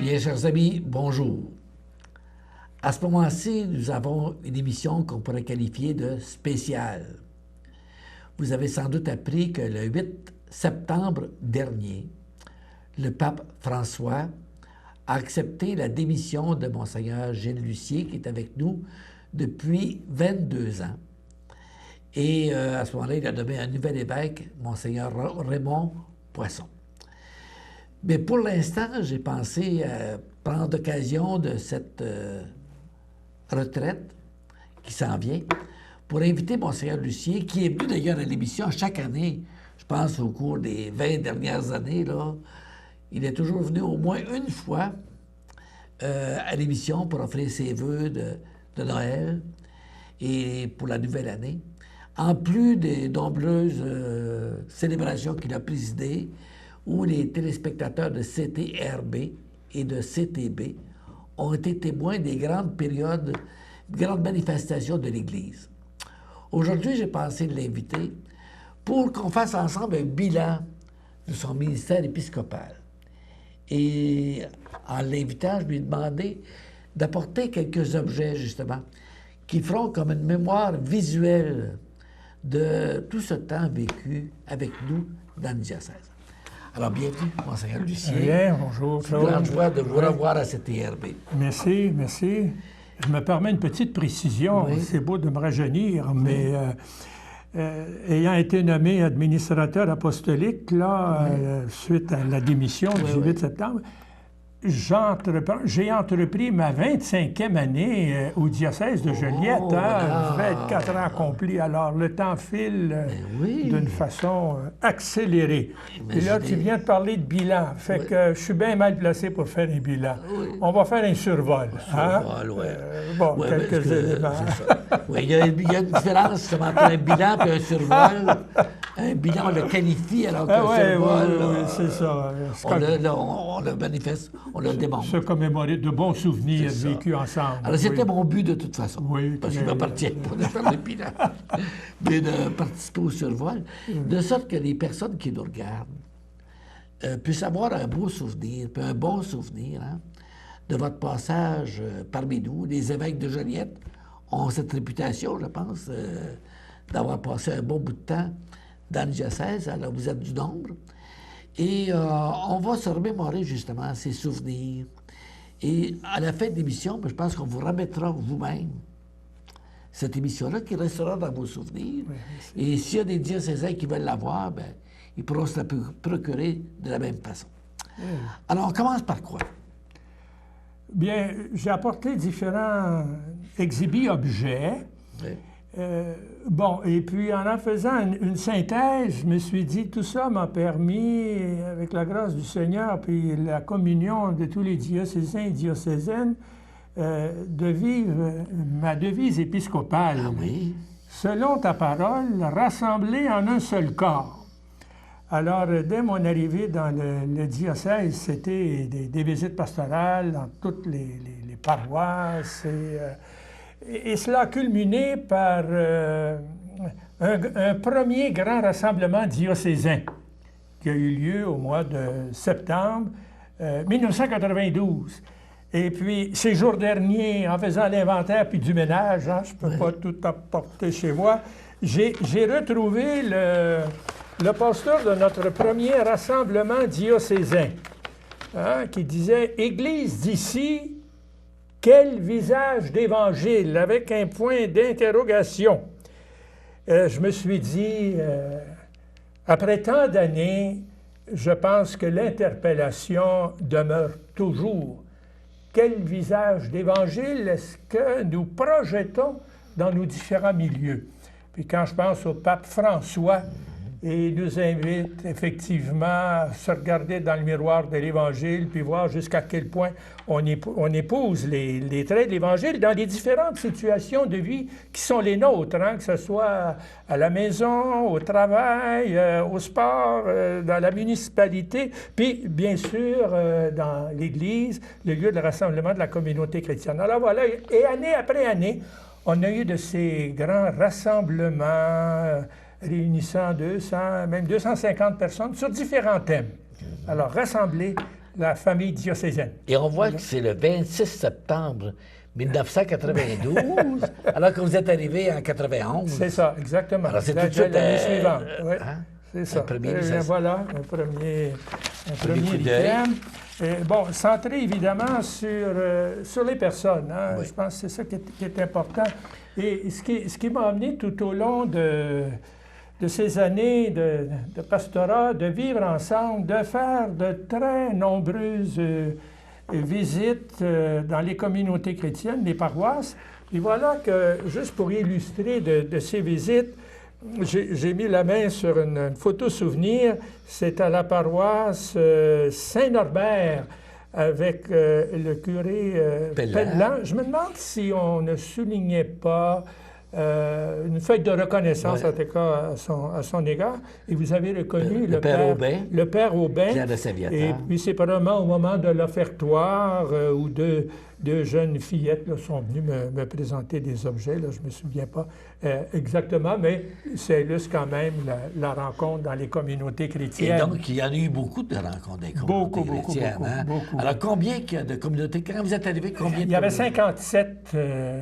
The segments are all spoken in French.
Bien, chers amis, bonjour. À ce moment-ci, nous avons une émission qu'on pourrait qualifier de spéciale. Vous avez sans doute appris que le 8 septembre dernier, le pape François a accepté la démission de Monseigneur Gilles Lucier, qui est avec nous depuis 22 ans. Et à ce moment-là, il a nommé un nouvel évêque, Monseigneur Raymond Poisson. Mais pour l'instant, j'ai pensé prendre l'occasion de cette retraite qui s'en vient pour inviter Monseigneur Lucier, qui est venu d'ailleurs à l'émission chaque année, je pense au cours des 20 dernières années, là, il est toujours venu au moins une fois à l'émission pour offrir ses vœux de Noël et pour la nouvelle année. En plus des nombreuses célébrations qu'il a présidées, où les téléspectateurs de CTRB et de CTB ont été témoins des grandes périodes, grandes manifestations de l'Église. Aujourd'hui, j'ai pensé l'inviter pour qu'on fasse ensemble un bilan de son ministère épiscopal. Et en l'invitant, je lui ai demandé d'apporter quelques objets, justement, qui feront comme une mémoire visuelle de tout ce temps vécu avec nous dans le diocèse. Alors, bienvenue, Monseigneur Lucier. Bien, bonjour, Claude. Grande joie de vous revoir à cette TRB. Merci, merci. Je me permets une petite précision. Oui. C'est beau de me rajeunir, mais ayant été nommé administrateur apostolique, là, suite à la démission du 8 septembre, j'ai entrepris ma 25e année au diocèse de Joliette, voilà. 24 ans accomplis. Alors, le temps file d'une façon accélérée. Et là, tu viens de parler de bilan. Fait que je suis bien mal placé pour faire un bilan. On va faire un survol. Survol, oui. Bon, Ouais, quelques éléments. Oui, il y a une différence entre un bilan et un survol. Un bilan, on le qualifie, alors qu'un survol, oui, c'est ça. on le manifeste, on le démontre. Se commémorer de bons souvenirs vécus ensemble. Alors, c'était mon but de toute façon. Oui, parce qu'il m'appartient pas de faire le bilan, mais de participer au survol, de sorte que les personnes qui nous regardent puissent avoir un beau souvenir, puis un bon souvenir, de votre passage parmi nous. Les évêques de Joliette ont cette réputation, je pense, d'avoir passé un bon bout de temps dans le diocèse. Alors, vous êtes du nombre. Et on va se remémorer justement ces souvenirs. Et à la fin de l'émission, je pense qu'on vous remettra vous-même cette émission-là qui restera dans vos souvenirs. Oui, et s'il y a des diocésains qui veulent l'avoir, bien, ils pourront se la procurer de la même façon. Alors, on commence par quoi? Bien, j'ai apporté différents exhibits-objets. Oui. Bon, et puis en faisant une synthèse, je me suis dit, tout ça m'a permis, avec la grâce du Seigneur, puis la communion de tous les diocésains et diocésaines, de vivre ma devise épiscopale. Ah oui? Selon ta parole, rassemblés en un seul corps. Alors, dès mon arrivée dans le diocèse, c'était des visites pastorales dans toutes les paroisses et cela a culminé par un premier grand rassemblement diocésain qui a eu lieu au mois de septembre 1992. Et puis, ces jours derniers, en faisant l'inventaire puis du ménage, je ne peux pas tout apporter chez moi, j'ai retrouvé le pasteur de notre premier rassemblement diocésain, qui disait « Église d'ici, quel visage d'Évangile ?» avec un point d'interrogation. Je me suis dit, après tant d'années, je pense que l'interpellation demeure toujours. Quel visage d'Évangile est-ce que nous projetons dans nos différents milieux? Puis quand je pense au pape François, il nous invite effectivement à se regarder dans le miroir de l'Évangile, puis voir jusqu'à quel point on épouse les traits de l'Évangile dans les différentes situations de vie qui sont les nôtres, que ce soit à la maison, au travail, au sport, dans la municipalité, puis bien sûr dans l'Église, le lieu de rassemblement de la communauté chrétienne. Alors voilà, et année après année, on a eu de ces grands rassemblements réunissant 200, même 250 personnes sur différents thèmes. Alors, rassembler la famille diocésaine. Et on voit que c'est le 26 septembre 1992, alors que vous êtes arrivé en 91. C'est ça, exactement. Alors, c'est tout de suite... l'année suivante, oui. Hein? C'est ça. Voilà, un premier item. Bon, centré évidemment sur les personnes. Hein? Oui. Je pense que c'est ça qui est important. Et ce qui m'a amené tout au long de ces années de pastorat, de vivre ensemble, de faire de très nombreuses visites dans les communautés chrétiennes, les paroisses. Et voilà que, juste pour illustrer de ces visites, j'ai mis la main sur une photo souvenir. C'est à la paroisse Saint-Norbert avec le curé Pellan. Je me demande si on ne soulignait pas une feuille de reconnaissance, en tout cas, à son égard. Et vous avez reconnu le Père Aubin. Le Père Aubin. Pierre de Saviata. Et puis, c'est probablement au moment de l'offertoire où deux jeunes fillettes là, sont venues me présenter des objets. Là, je ne me souviens pas exactement, mais c'est illustre quand même la rencontre dans les communautés chrétiennes. Et donc, il y en a eu beaucoup de rencontres des communautés chrétiennes. Beaucoup. Alors, combien de communautés? Quand vous êtes arrivé, combien de Il y avait 57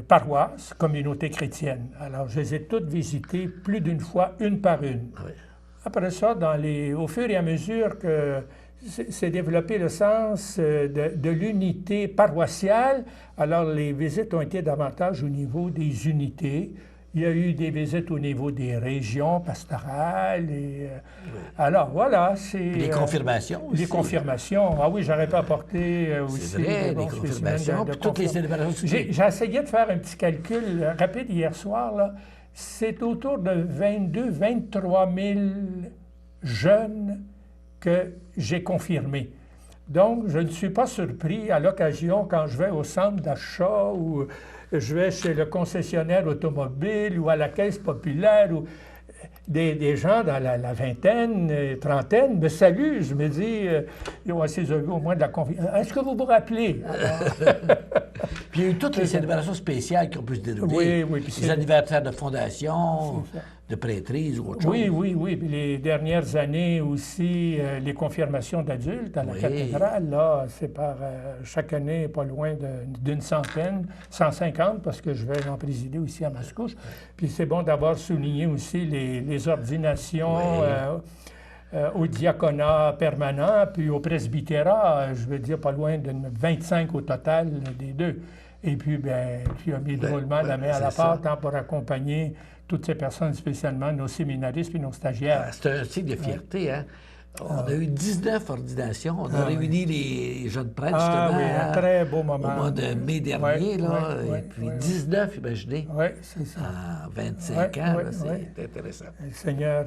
paroisses, communautés chrétiennes. Alors, je les ai toutes visitées plus d'une fois, une par une. Oui. Après ça, au fur et à mesure que s'est développé le sens de l'unité paroissiale, alors les visites ont été davantage au niveau des unités. Il y a eu des visites au niveau des régions pastorales. Et, alors, voilà, c'est... Les confirmations aussi. Les confirmations. Ah oui, j'aurais pas apporté aussi... C'est vrai, les confirmations, puis toutes les célébrations. J'ai essayé de faire un petit calcul rapide hier soir, là. C'est autour de 23 000 jeunes que j'ai confirmés. Donc, je ne suis pas surpris à l'occasion quand je vais au centre d'achat ou je vais chez le concessionnaire automobile ou à la caisse populaire ou des gens dans la vingtaine, trentaine me saluent. Je me dis, ils ont eu au moins de la confiance. Est-ce que vous vous rappelez? Puis il y a eu toutes les célébrations spéciales qu'on peut se dérouler. Oui. Les anniversaires de fondation, de prêtrise ou autre chose. Oui. Puis les dernières années aussi, les confirmations d'adultes à la cathédrale, là, c'est par chaque année pas loin d'une centaine, 150, parce que je vais en présider aussi à Mascouche. Puis c'est bon d'avoir souligné aussi les ordinations au diaconat permanent, puis au presbytérat, je veux dire pas loin de 25 au total des deux. Et puis, bien, tu as mis drôlement la main à la pâte pour accompagner toutes ces personnes, spécialement nos séminaristes et nos stagiaires. C'est un signe de fierté, hein? On a eu 19 ordinations. On a réuni les jeunes prêtres, justement, un très beau moment. au mois de mai dernier. Et puis 19, imaginez, c'est ça. En 25 ans. C'est intéressant. Le Seigneur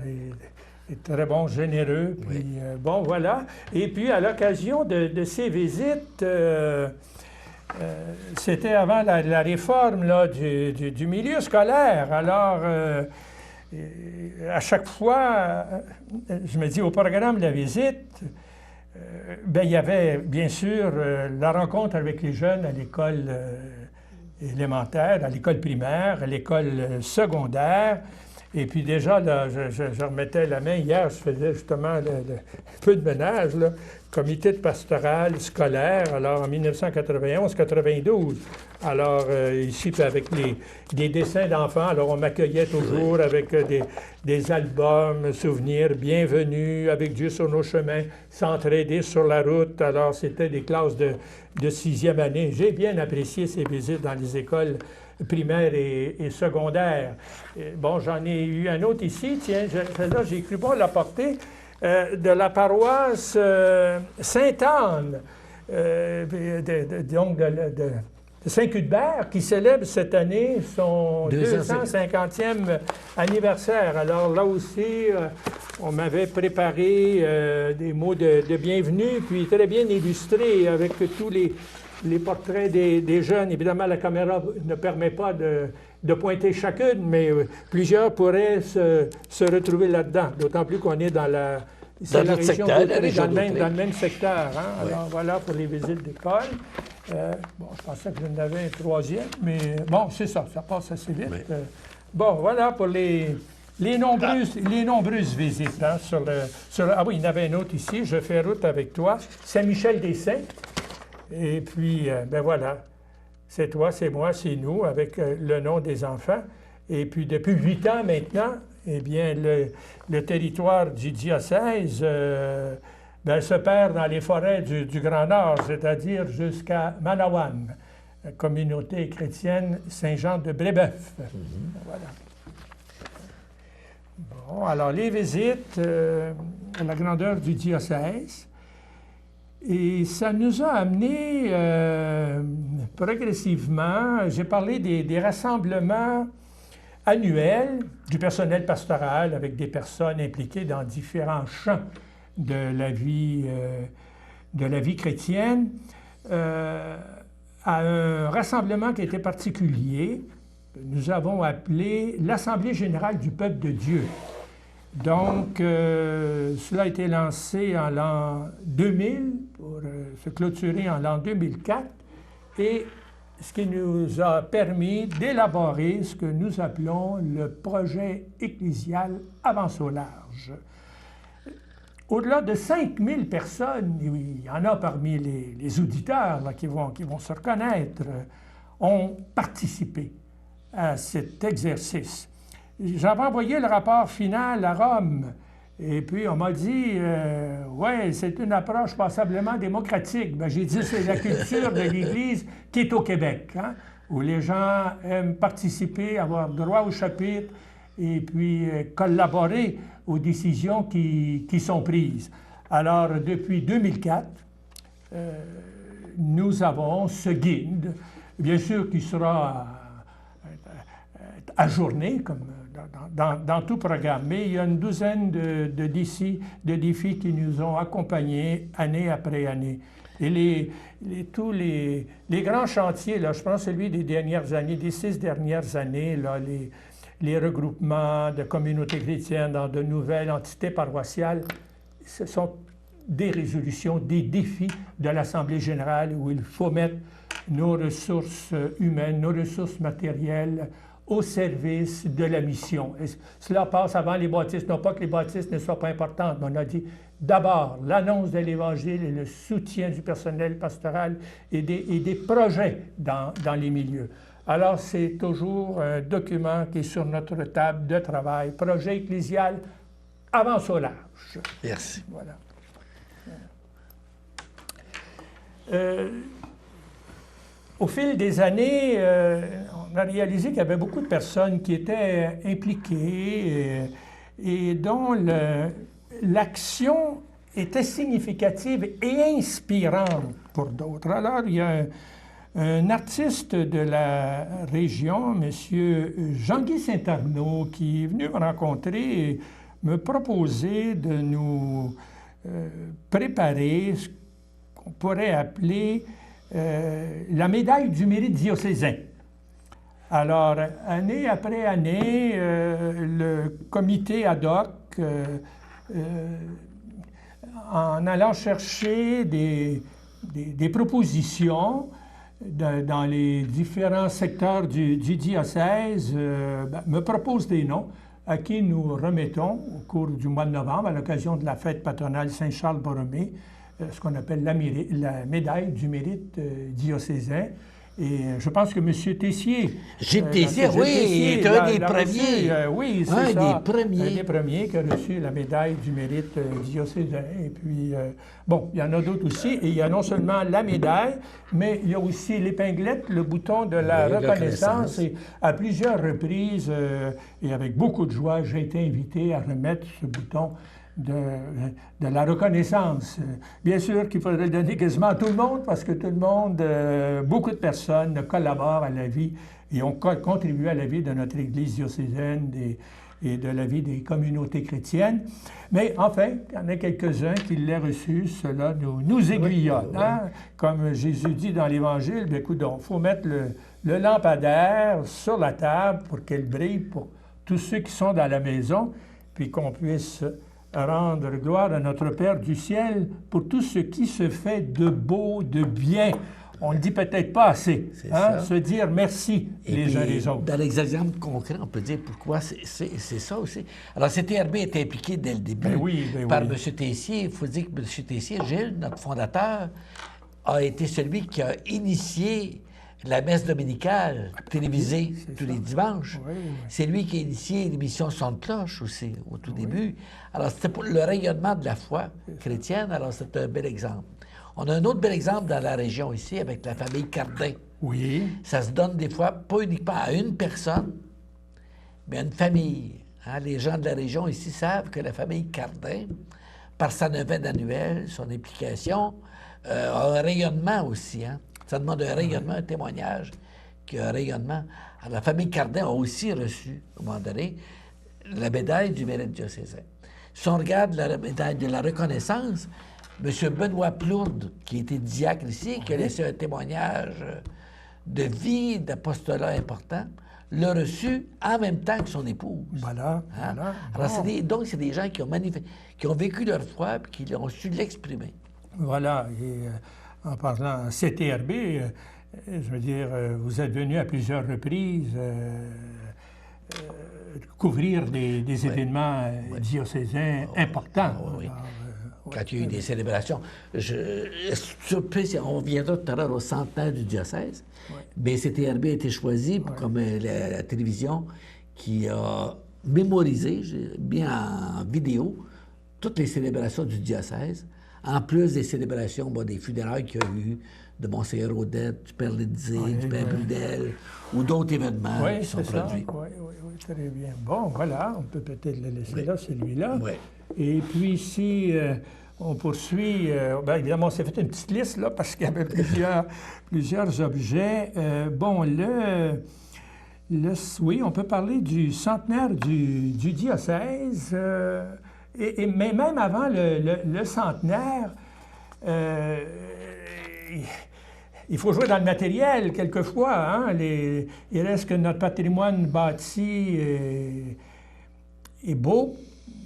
est très bon, généreux. Puis, bon, voilà. Et puis, à l'occasion de ces visites... c'était avant la réforme là, du milieu scolaire. Alors, à chaque fois, je me dis, au programme de la visite, il y avait bien sûr la rencontre avec les jeunes à l'école élémentaire, à l'école primaire, à l'école secondaire. Et puis déjà, là, je remettais la main. Hier, je faisais justement un peu de ménage, là. Comité de pastoral scolaire, alors en 1991-92. Alors ici, puis avec des dessins d'enfants, alors on m'accueillait toujours avec des albums, souvenirs, bienvenue, avec Dieu sur nos chemins, s'entraider sur la route. Alors c'était des classes de 6e année. J'ai bien apprécié ces visites dans les écoles primaires et secondaires. Bon, j'en ai eu un autre ici, tiens, là, j'ai cru bon l'apporter. De la paroisse Sainte-Anne, donc de Saint-Cuthbert, qui célèbre cette année son 250e anniversaire. Alors là aussi, on m'avait préparé des mots de bienvenue, puis très bien illustrés avec tous les portraits des jeunes. Évidemment, la caméra ne permet pas de pointer chacune, mais plusieurs pourraient se retrouver là-dedans, d'autant plus qu'on est dans la région d'Autrey, dans le même secteur. Hein? Oui. Alors voilà pour les visites d'école. Bon, je pensais que j'en avais un troisième, mais bon, c'est ça passe assez vite. Oui. Bon, voilà pour les les nombreuses visites. Hein, ah oui, il y en avait un autre ici, je fais route avec toi, Saint-Michel-des-Saints. Et puis, ben voilà, c'est toi, c'est moi, c'est nous, avec le nom des enfants. Et puis, depuis 8 ans maintenant, eh bien, le territoire du diocèse se perd dans les forêts du Grand Nord, c'est-à-dire jusqu'à Manawan, communauté chrétienne Saint-Jean de Brébeuf. Voilà. Bon, alors, les visites à la grandeur du diocèse. Et ça nous a amené progressivement, j'ai parlé des rassemblements annuels du personnel pastoral avec des personnes impliquées dans différents champs de la vie chrétienne, à un rassemblement qui était particulier. Nous avons appelé l'Assemblée générale du peuple de Dieu. Donc, cela a été lancé en l'an 2000 pour se clôturer en l'an 2004 et ce qui nous a permis d'élaborer ce que nous appelons le projet ecclésial Avance au large. Au-delà de 5000 personnes, il y en a parmi les auditeurs là, qui vont se reconnaître, ont participé à cet exercice. J'avais envoyé le rapport final à Rome, et puis on m'a dit ouais, c'est une approche passablement démocratique. Ben, j'ai dit c'est la culture de l'Église qui est au Québec, hein, où les gens aiment participer, avoir droit au chapitre, et puis collaborer aux décisions qui sont prises. Alors, depuis 2004, nous avons ce guide, bien sûr qui sera ajourné, comme dans tout programme, mais il y a une douzaine de défis qui nous ont accompagnés année après année. Et tous les grands chantiers, là, je pense celui des dernières années, des 6 dernières années, là, les regroupements de communautés chrétiennes dans de nouvelles entités paroissiales, ce sont des résolutions, des défis de l'Assemblée générale où il faut mettre nos ressources humaines, nos ressources matérielles au service de la mission. Et cela passe avant les baptismes. Non pas que les baptismes ne soient pas importants, mais on a dit d'abord l'annonce de l'Évangile et le soutien du personnel pastoral et des projets dans les milieux. Alors, c'est toujours un document qui est sur notre table de travail. Projet ecclésial Avance au large. Merci. Voilà. Au fil des années, on a réalisé qu'il y avait beaucoup de personnes qui étaient impliquées et dont l'action était significative et inspirante pour d'autres. Alors, il y a un artiste de la région, M. Jean-Guy Saint-Arnaud, qui est venu me rencontrer et me proposer de nous préparer ce qu'on pourrait appeler la médaille du mérite diocésain. Alors, année après année, le comité ad hoc, en allant chercher des propositions dans les différents secteurs du diocèse, me propose des noms à qui nous remettons au cours du mois de novembre, à l'occasion de la fête patronale Saint-Charles-Borromée, ce qu'on appelle la médaille du mérite diocésain. Et je pense que M. Tessier... Gilles Tessier, oui, est un des premiers. Oui, c'est ça. Un des premiers qui a reçu la médaille du mérite diocésain. Et puis, bon, il y en a d'autres aussi. Et il y a non seulement la médaille, mais il y a aussi l'épinglette, le bouton de la reconnaissance. Et à plusieurs reprises, et avec beaucoup de joie, j'ai été invité à remettre ce bouton de la reconnaissance. Bien sûr qu'il faudrait le donner quasiment à tout le monde parce que tout le monde, beaucoup de personnes collaborent à la vie et ont contribué à la vie de notre Église diocésaine et de la vie des communautés chrétiennes. Mais enfin, il y en a quelques-uns qui l'aient reçu, cela nous aiguillonne. Hein? Comme Jésus dit dans l'Évangile, bien, écoute, il faut mettre le lampadaire sur la table pour qu'elle brille pour tous ceux qui sont dans la maison, puis qu'on puisse rendre gloire à notre Père du ciel pour tout ce qui se fait de beau, de bien on ne dit peut-être pas assez. Hein? Se dire merci et les puis, uns les autres. Dans les exemples concrets, on peut dire pourquoi c'est ça aussi. Alors, CTRB est impliqué dès le début par M. Tessier. Il faut dire que M. Tessier, Gilles, notre fondateur, a été celui qui a initié la messe dominicale télévisée tous les dimanches. C'est lui qui a initié l'émission Son de cloche aussi, au tout début. Alors, c'était pour le rayonnement de la foi chrétienne. Alors, c'est un bel exemple. On a un autre bel exemple dans la région ici, avec la famille Cardin. Oui. Ça se donne des fois, pas uniquement à une personne, mais à une famille. Hein? Les gens de la région ici savent que la famille Cardin, par sa neuvaine annuelle, son implication, a un rayonnement aussi. Hein? Ça demande un rayonnement, un témoignage, qui a un rayonnement. Alors, la famille Cardin a aussi reçu, à un moment donné, la médaille du mérite diocésain. Si on regarde la médaille de la reconnaissance, M. Benoît Plourde, qui était diacre ici, qui a laissé un témoignage de vie, d'apostolat important, l'a reçu en même temps que son épouse. Voilà. Hein? Alors, donc, c'est des gens qui ont vécu leur foi et qui ont su l'exprimer. Voilà. Et en parlant CTRB, je veux dire, vous êtes venu à plusieurs reprises couvrir des événements diocésains importants. Quand il y a eu des célébrations. On viendra tout à l'heure au centenaire du diocèse, mais CTRB a été choisi comme la télévision qui a mémorisé, bien en vidéo, toutes les célébrations du diocèse, en plus des célébrations des funérailles qu'il y a eu de Monseigneur Odette, du Père Lindsay, du Père Brunel, ou d'autres événements qui sont produits. Oui, très bien. Bon, voilà, on peut peut-être le laisser là, celui-là. Et puis ici, on poursuit. Bien évidemment, on s'est fait une petite liste, là, parce qu'il y avait plusieurs objets. Oui, on peut parler du centenaire du diocèse. Mais même avant le centenaire, il faut jouer dans le matériel quelquefois. Hein? Il reste que notre patrimoine bâti est beau,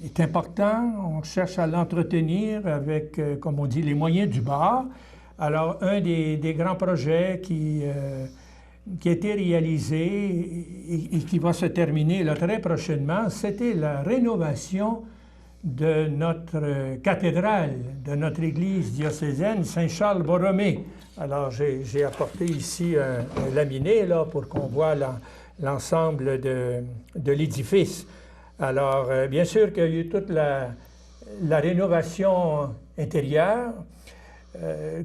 est important. On cherche à l'entretenir avec, comme on dit, les moyens du bord. Alors, un des grands projets qui a été réalisé et qui va se terminer là, très prochainement, c'était la rénovation de notre cathédrale, de notre église diocésaine Saint-Charles-Borromée. Alors, j'ai apporté ici un laminé là, pour qu'on voit l'ensemble de l'édifice. Alors, bien sûr qu'il y a eu toute la rénovation intérieure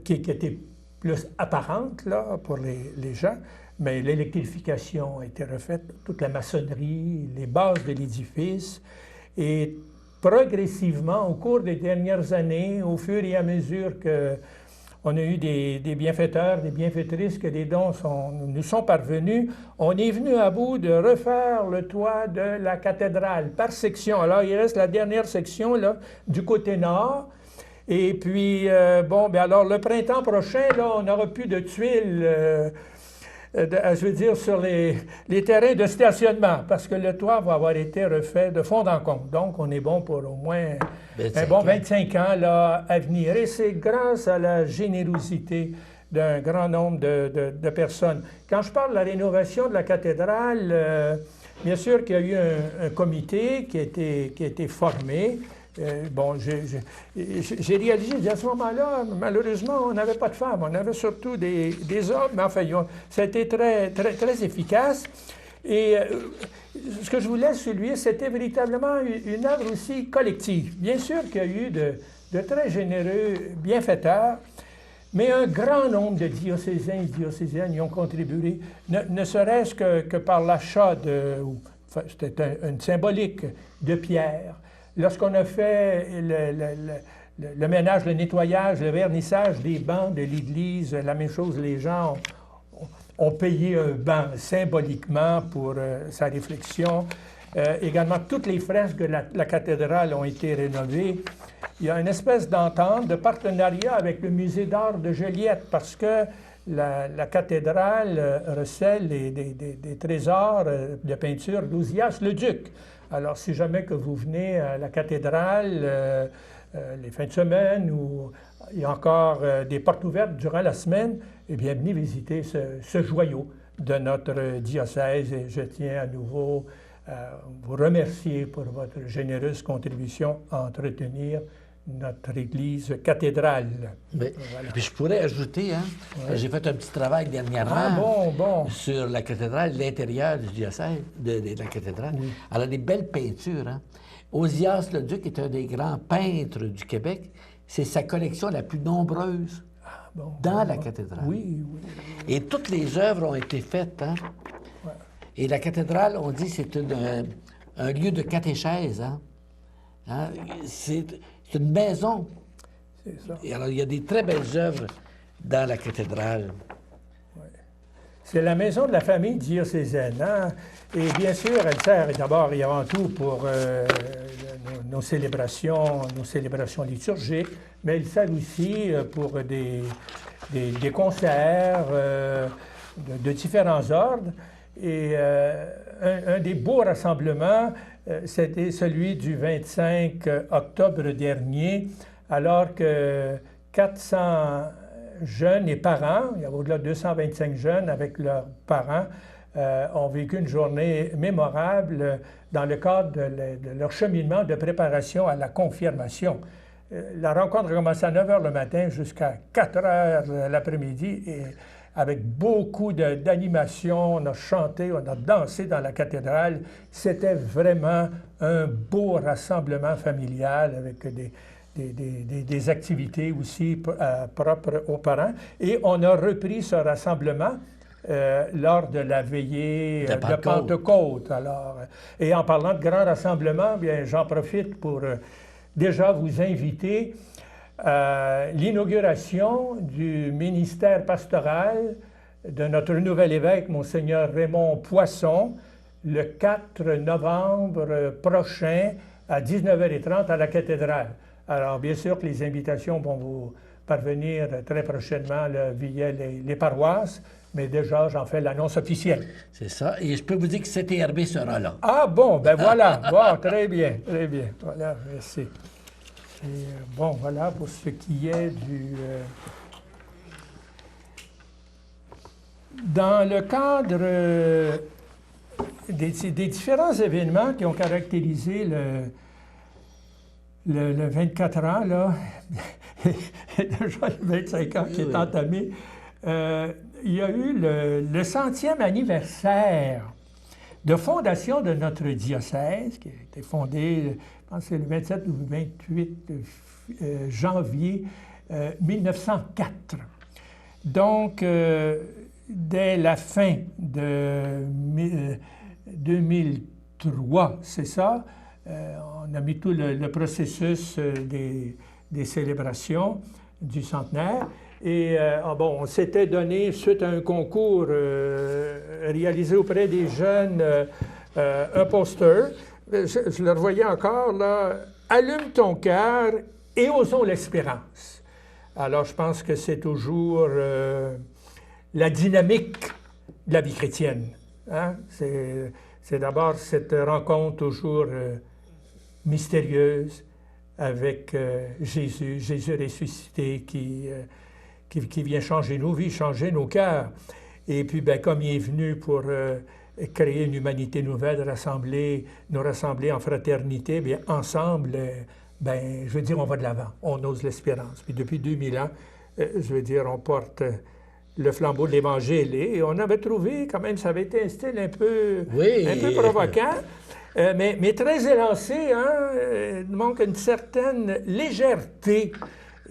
qui était plus apparente là, pour les gens, mais l'électrification a été refaite, toute la maçonnerie, les bases de l'édifice. Et progressivement, au cours des dernières années, au fur et à mesure qu'on a eu des bienfaiteurs, des bienfaitrices, que des dons nous sont parvenus, on est venu à bout de refaire le toit de la cathédrale par section. Alors, il reste la dernière section là, du côté nord. Et puis, alors le printemps prochain, là, on n'aura plus de tuiles je veux dire, sur les terrains de stationnement, parce que le toit va avoir été refait de fond en comble. Donc, on est bon pour au moins 25 ans là, à venir. Et c'est grâce à la générosité d'un grand nombre de personnes. Quand je parle de la rénovation de la cathédrale, bien sûr qu'il y a eu un comité qui a été formé. J'ai réalisé à ce moment-là, malheureusement, on n'avait pas de femmes, on avait surtout des hommes, mais enfin, ça a été très, très, très efficace. Et ce que je voulais souligner, c'était véritablement une œuvre aussi collective. Bien sûr qu'il y a eu de très généreux bienfaiteurs, mais un grand nombre de diocésains et diocésaines y ont contribué, ne serait-ce que par l'achat c'était une symbolique de pierre. Lorsqu'on a fait le ménage, le nettoyage, le vernissage des bancs de l'Église, la même chose, les gens ont payé un banc symboliquement pour sa réflexion. Également, toutes les fresques de la cathédrale ont été rénovées. Il y a une espèce d'entente, de partenariat avec le Musée d'art de Joliette, parce que la cathédrale recèle des trésors de peinture d'Ozias le Duc. Alors, si jamais que vous venez à la cathédrale les fins de semaine ou il y a encore des portes ouvertes durant la semaine, eh bien, venez visiter ce joyau de notre diocèse. Et je tiens à nouveau à vous remercier pour votre généreuse contribution à entretenir notre église cathédrale. Mais, Voilà. puis je pourrais ajouter, hein, j'ai fait un petit travail dernièrement Ah bon. sur la cathédrale, l'intérieur du diocèse, de la cathédrale. Oui. Elle a des belles peintures. Hein. Osias le Duc est un des grands peintres du Québec. C'est sa collection la plus nombreuse dans la cathédrale. Oui. Et toutes les œuvres ont été faites. Hein. Ouais. Et la cathédrale, on dit, c'est un lieu de catéchèse. Hein. Hein? C'est une maison. C'est ça. Et alors, il y a des très belles œuvres dans la cathédrale. C'est la maison de la famille diocésaine. Hein? Et bien sûr, elle sert d'abord et avant tout pour nos célébrations liturgiques, mais elle sert aussi pour des concerts de différents ordres. Et un des beaux rassemblements, c'était celui du 25 octobre dernier, alors que 400 jeunes et parents, il y a au-delà de 225 jeunes avec leurs parents, ont vécu une journée mémorable dans le cadre de leur cheminement de préparation à la confirmation. La rencontre a commencé à 9 h le matin jusqu'à 4 h l'après-midi et avec beaucoup d'animation, on a chanté, on a dansé dans la cathédrale. C'était vraiment un beau rassemblement familial avec des activités aussi propres aux parents. Et on a repris ce rassemblement lors de la veillée de Pentecôte. Alors, et en parlant de grand rassemblement, bien, j'en profite pour déjà vous inviter à l'inauguration du ministère pastoral de notre nouvel évêque, Monseigneur Raymond Poisson, le 4 novembre prochain à 19h30 à la cathédrale. Alors, bien sûr que les invitations vont vous parvenir très prochainement via les paroisses, mais déjà, j'en fais l'annonce officielle. C'est ça. Et je peux vous dire que CTRB sera là. Ah bon, ben voilà. Bon, très bien. Voilà, merci. Et, bon, voilà pour ce qui est dans le cadre des différents événements qui ont caractérisé le 24 ans, là, et déjà le 25 ans qui est entamé, il y a eu le 100e anniversaire de fondation de notre diocèse, qui a été fondé, je pense que c'est le 27 ou 28 janvier 1904. Donc, dès la fin de 2003, c'est ça, on a mis tout le processus des célébrations du centenaire. Et on s'était donné, suite à un concours réalisé auprès des jeunes, un poster. Je le revoyais encore, là. « Allume ton cœur et osons l'espérance ». Alors, je pense que c'est toujours la dynamique de la vie chrétienne. Hein? C'est d'abord cette rencontre toujours mystérieuse avec Jésus ressuscité qui vient changer nos vies, changer nos cœurs. Et puis, bien, comme il est venu pour créer une humanité nouvelle, nous rassembler en fraternité, bien, ensemble, bien, je veux dire, on va de l'avant, on ose l'espérance. Puis depuis 2000 ans, je veux dire, on porte le flambeau de l'Évangile. Et on avait trouvé, quand même, ça avait été un style un peu provoquant, mais très élancé, hein, il manque une certaine légèreté.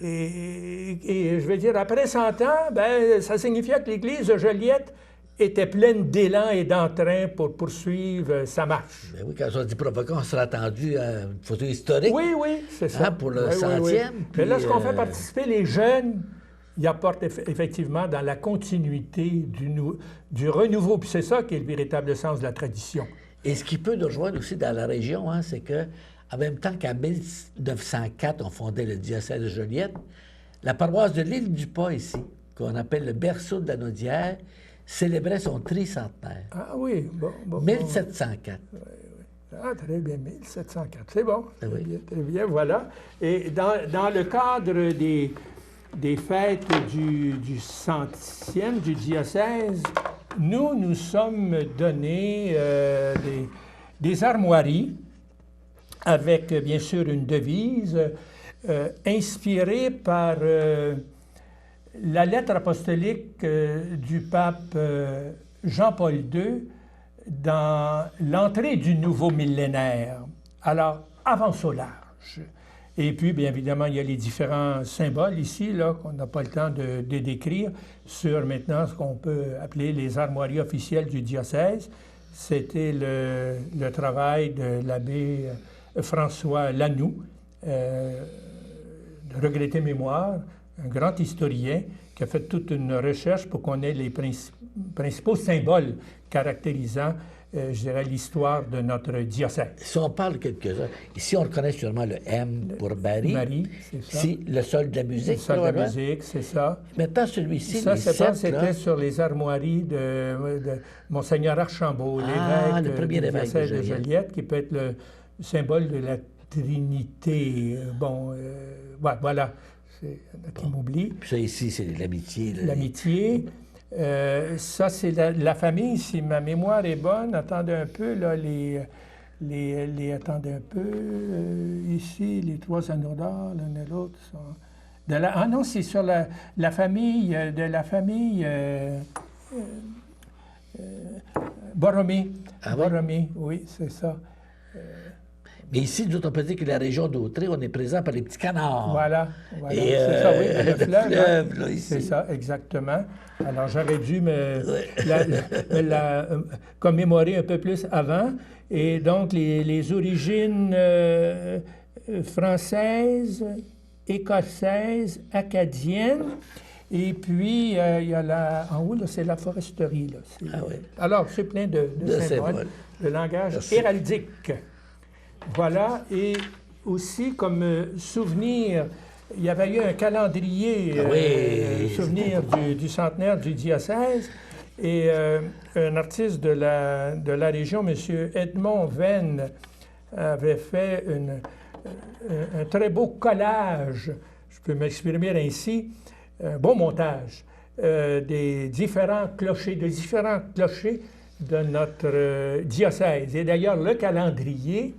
Et je veux dire, après 100 ans, ben, ça signifiait que l'Église de Joliette était pleine d'élan et d'entrain pour poursuivre sa marche. Ben oui, quand on dit provoquant, on sera attendu à une photo historique. Oui, c'est ça. Hein, pour le 100e. Mais là, ce qu'on fait participer les jeunes, ils apportent effectivement dans la continuité du renouveau. Puis c'est ça qui est le véritable sens de la tradition. Et ce qui peut nous rejoindre aussi dans la région, hein, c'est que en même temps qu'en 1904, on fondait le diocèse de Joliette, la paroisse de l'île du Pas ici, qu'on appelle le berceau de la Naudière, célébrait son tricentenaire. Ah oui, bon. 1704. Oui. Ah, très bien, 1704. C'est bon. Ah oui. Très bien, voilà. Et dans le cadre des fêtes du 100e du diocèse, nous sommes donnés des armoiries avec, bien sûr, une devise inspirée par la lettre apostolique du pape Jean-Paul II dans l'entrée du nouveau millénaire. Alors, avançons au large. Et puis, bien évidemment, il y a les différents symboles ici, là, qu'on n'a pas le temps de décrire, sur maintenant ce qu'on peut appeler les armoiries officielles du diocèse. C'était le travail de l'abbé François Lanoux, de regrettée mémoire, un grand historien qui a fait toute une recherche pour qu'on ait les principaux symboles caractérisant, je dirais, l'histoire de notre diocèse. Si on parle quelques-uns, ici, on reconnaît sûrement le M pour Marie. Marie, c'est ça. Ici, le sol de la musique. Le sol de la musique, c'est ça. Maintenant, celui-ci, ça, les sept, c'était sur les armoiries de Monseigneur Archambault, l'évêque du diocèse de Joliette, qui peut être le symbole de la Trinité. Voilà. C'est qui m'oublie. Puis ça, ici, c'est l'amitié. L'amitié. Ça, c'est la famille, si ma mémoire est bonne. Attendez un peu, là, attendez un peu. Ici, les trois anneaux d'or, l'un et l'autre sont... non, c'est sur la famille, Borromée. Ah, Borromée, oui, c'est ça. Mais ici, nous autres, on peut dire que la région d'Autrey, on est présent par les petits canards. Voilà. Et c'est ça, oui, le fleuve. Là, ici. C'est ça, exactement. Alors, j'aurais dû la commémorer un peu plus avant. Et donc, les origines françaises, écossaises, acadiennes. Et puis, il y a en haut, là, c'est la foresterie. Là. Ah oui. Alors, c'est plein de symboles. Le langage héraldique. Voilà, et aussi comme souvenir, il y avait eu un calendrier, souvenir du centenaire du diocèse, et un artiste de la région, M. Edmond Venn, avait fait un très beau collage, je peux m'exprimer ainsi, un beau montage, des différents clochers de notre diocèse. Et d'ailleurs, le calendrier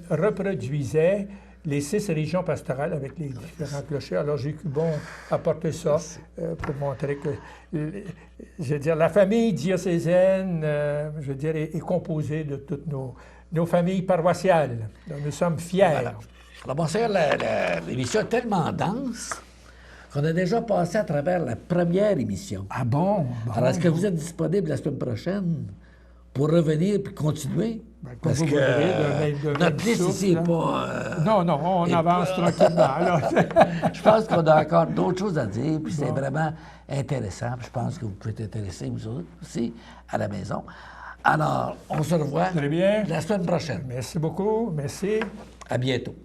reproduisait les 6 régions pastorales avec les différents clochers. Alors, j'ai cru bon apporter ça pour montrer que, je veux dire, la famille diocésaine, je veux dire, est composée de toutes nos familles paroissiales. Donc, nous sommes fiers. Voilà. Alors, Monseigneur, l'émission est tellement dense qu'on a déjà passé à travers la première émission. Ah bon? Alors, est-ce que vous êtes disponible la semaine prochaine pour revenir et continuer? Parce que notre liste ici n'est pas... non, on avance tranquillement. Alors... Je pense qu'on a encore d'autres choses à dire, puis c'est vraiment intéressant. Puis je pense que vous pouvez être intéressés, vous aussi, à la maison. Alors, on se revoit Très bien. la semaine prochaine. Merci beaucoup. Merci. À bientôt.